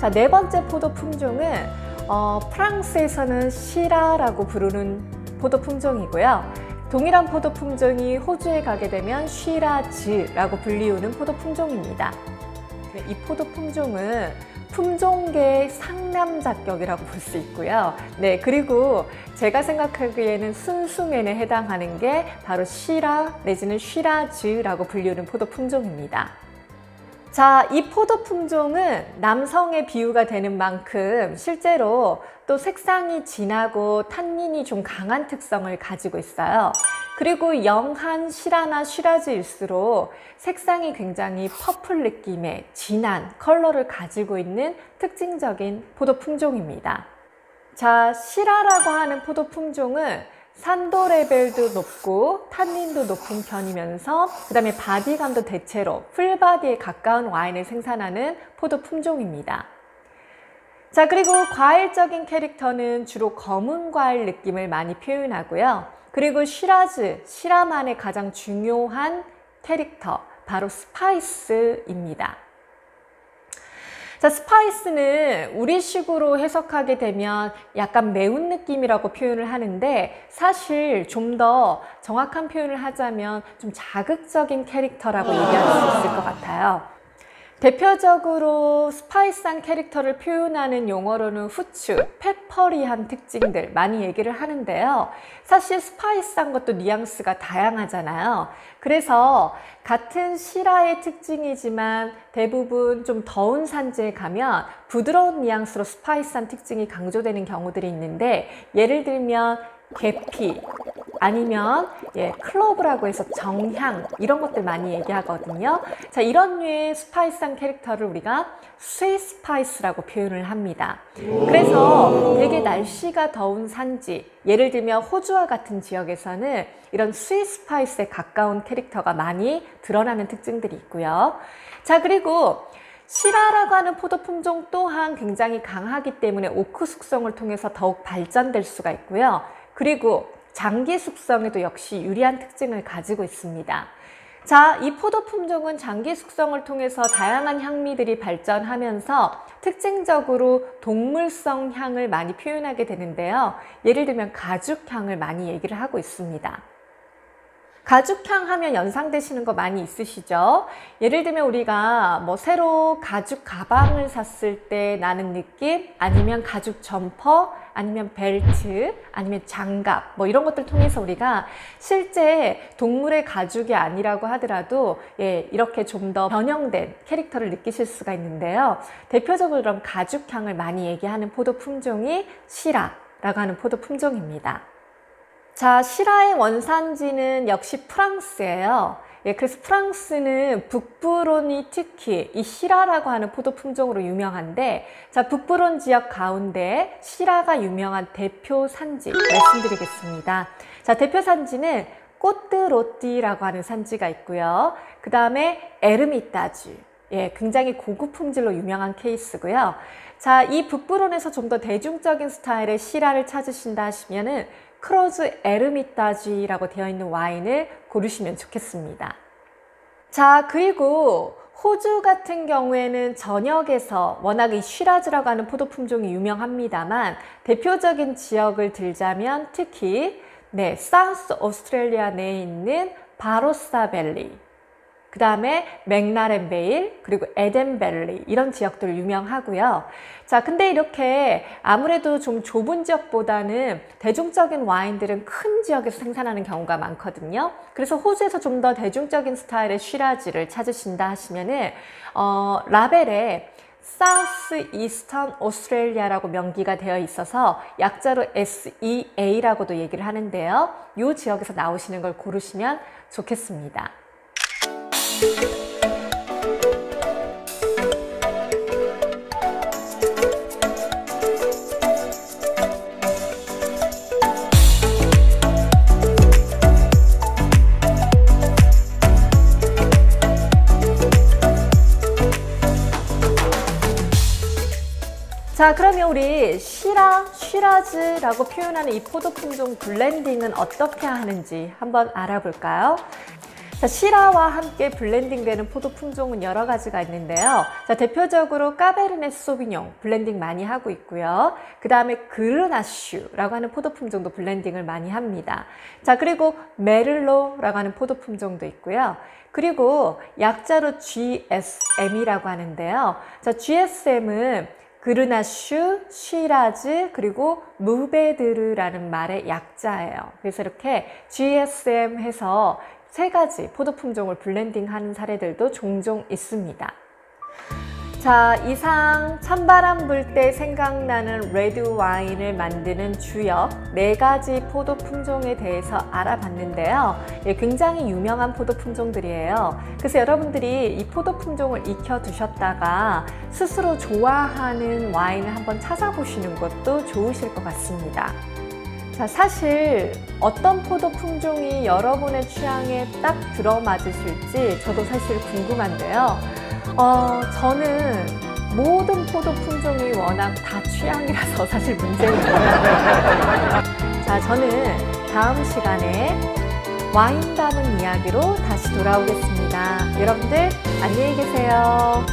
자, 네 번째 포도 품종은 프랑스에서는 시라라고 부르는 포도 품종이고요. 동일한 포도 품종이 호주에 가게 되면 쉬라즈라고 불리우는 포도 품종입니다. 이 포도 품종은 품종계의 상남자격이라고 볼 수 있고요. 네, 그리고 제가 생각하기에는 순수면에 해당하는 게 바로 시라 내지는 쉬라즈라고 불리우는 포도 품종입니다. 자, 이 포도 품종은 남성의 비유가 되는 만큼 실제로 또 색상이 진하고 탄닌이 좀 강한 특성을 가지고 있어요. 그리고 영한 시라나 쉬라즈일수록 색상이 굉장히 퍼플 느낌의 진한 컬러를 가지고 있는 특징적인 포도 품종입니다. 자, 시라라고 하는 포도 품종은 산도 레벨도 높고 탄닌도 높은 편이면서 그 다음에 바디감도 대체로 풀바디에 가까운 와인을 생산하는 포도 품종입니다. 자, 그리고 과일적인 캐릭터는 주로 검은 과일 느낌을 많이 표현하고요. 그리고 쉬라즈, 시라만의 가장 중요한 캐릭터, 바로 스파이스입니다. 자, 스파이스는 우리식으로 해석하게 되면 약간 매운 느낌이라고 표현을 하는데 사실 좀 더 정확한 표현을 하자면 좀 자극적인 캐릭터라고 얘기할 수 있을 것 같아요. 대표적으로 스파이스한 캐릭터를 표현하는 용어로는 후추, 페퍼리한 특징들 많이 얘기를 하는데요. 사실 스파이스한 것도 뉘앙스가 다양하잖아요. 그래서 같은 시라의 특징이지만 대부분 좀 더운 산지에 가면 부드러운 뉘앙스로 스파이스한 특징이 강조되는 경우들이 있는데, 예를 들면 계피 아니면 클로브라고 해서 정향, 이런 것들 많이 얘기하거든요. 자, 이런 류의 스파이스한 캐릭터를 우리가 스윗 스파이스라고 표현을 합니다. 그래서 되게 날씨가 더운 산지, 예를 들면 호주와 같은 지역에서는 이런 스윗 스파이스에 가까운 캐릭터가 많이 드러나는 특징들이 있고요. 자, 그리고 시라라고 하는 포도 품종 또한 굉장히 강하기 때문에 오크 숙성을 통해서 더욱 발전될 수가 있고요. 그리고 장기 숙성에도 역시 유리한 특징을 가지고 있습니다. 자, 이 포도 품종은 장기 숙성을 통해서 다양한 향미들이 발전하면서 특징적으로 동물성 향을 많이 표현하게 되는데요. 예를 들면 가죽향을 많이 얘기를 하고 있습니다. 가죽향 하면 연상되시는 거 많이 있으시죠? 예를 들면 우리가 뭐 새로 가죽 가방을 샀을 때 나는 느낌, 아니면 가죽 점퍼, 아니면 벨트, 아니면 장갑, 뭐 이런 것들 통해서 우리가 실제 동물의 가죽이 아니라고 하더라도 이렇게 좀 더 변형된 캐릭터를 느끼실 수가 있는데요. 대표적으로 그럼 가죽향을 많이 얘기하는 포도 품종이 시라라고 하는 포도 품종입니다. 자, 시라의 원산지는 역시 프랑스예요. 그래서 프랑스는 북부론이 특히 이 시라라고 하는 포도 품종으로 유명한데, 자, 북부론 지역 가운데 시라가 유명한 대표 산지 말씀드리겠습니다. 자, 대표 산지는 꼬뜨로띠라고 하는 산지가 있고요. 그 다음에 에르미따주, 굉장히 고급 품질로 유명한 케이스고요. 자, 이 북부론에서 좀 더 대중적인 스타일의 시라를 찾으신다 하시면은 크로즈 에르미따주라고 되어 있는 와인을 고르시면 좋겠습니다. 자, 그리고 호주 같은 경우에는 전역에서 워낙 이 쉬라즈라고 하는 포도 품종이 유명합니다만, 대표적인 지역을 들자면 특히 사우스 오스트레일리아 내에 있는 바로사 밸리, 그 다음에 맥라렌 베일, 그리고 에덴 밸리, 이런 지역들 유명하고요. 자, 근데 이렇게 아무래도 좀 좁은 지역보다는 대중적인 와인들은 큰 지역에서 생산하는 경우가 많거든요. 그래서 호주에서 좀 더 대중적인 스타일의 쉬라즈를 찾으신다 하시면은 라벨에 사우스 이스턴 오스트레일리아라고 명기가 되어 있어서 약자로 SEA라고도 얘기를 하는데요. 이 지역에서 나오시는 걸 고르시면 좋겠습니다. 자, 그러면 우리 쉬라즈라고 표현하는 이 포도 품종 블렌딩은 어떻게 하는지 한번 알아볼까요? 자, 시라와 함께 블렌딩되는 포도 품종은 여러 가지가 있는데요. 자, 대표적으로 까베르네 소비뇽 블렌딩 많이 하고 있고요. 그 다음에 그르나슈라고 하는 포도 품종도 블렌딩을 많이 합니다. 자, 그리고 메를로라고 하는 포도 품종도 있고요. 그리고 약자로 GSM이라고 하는데요. 자, GSM은 그르나슈, 쉬라즈, 그리고 무베드르라는 말의 약자예요. 그래서 이렇게 GSM 해서 세 가지 포도 품종을 블렌딩하는 사례들도 종종 있습니다. 자, 이상 찬바람 불 때 생각나는 레드 와인을 만드는 주역 4가지 포도 품종에 대해서 알아봤는데요. 굉장히 유명한 포도 품종들이에요. 그래서 여러분들이 이 포도 품종을 익혀두셨다가 스스로 좋아하는 와인을 한번 찾아보시는 것도 좋으실 것 같습니다. 자, 사실 어떤 포도 품종이 여러분의 취향에 딱 들어맞으실지 저도 사실 궁금한데요. 저는 모든 포도 품종이 워낙 다 취향이라서 사실 문제는 없어요. 자, 저는 다음 시간에 와인 담은 이야기로 다시 돌아오겠습니다. 여러분들 안녕히 계세요.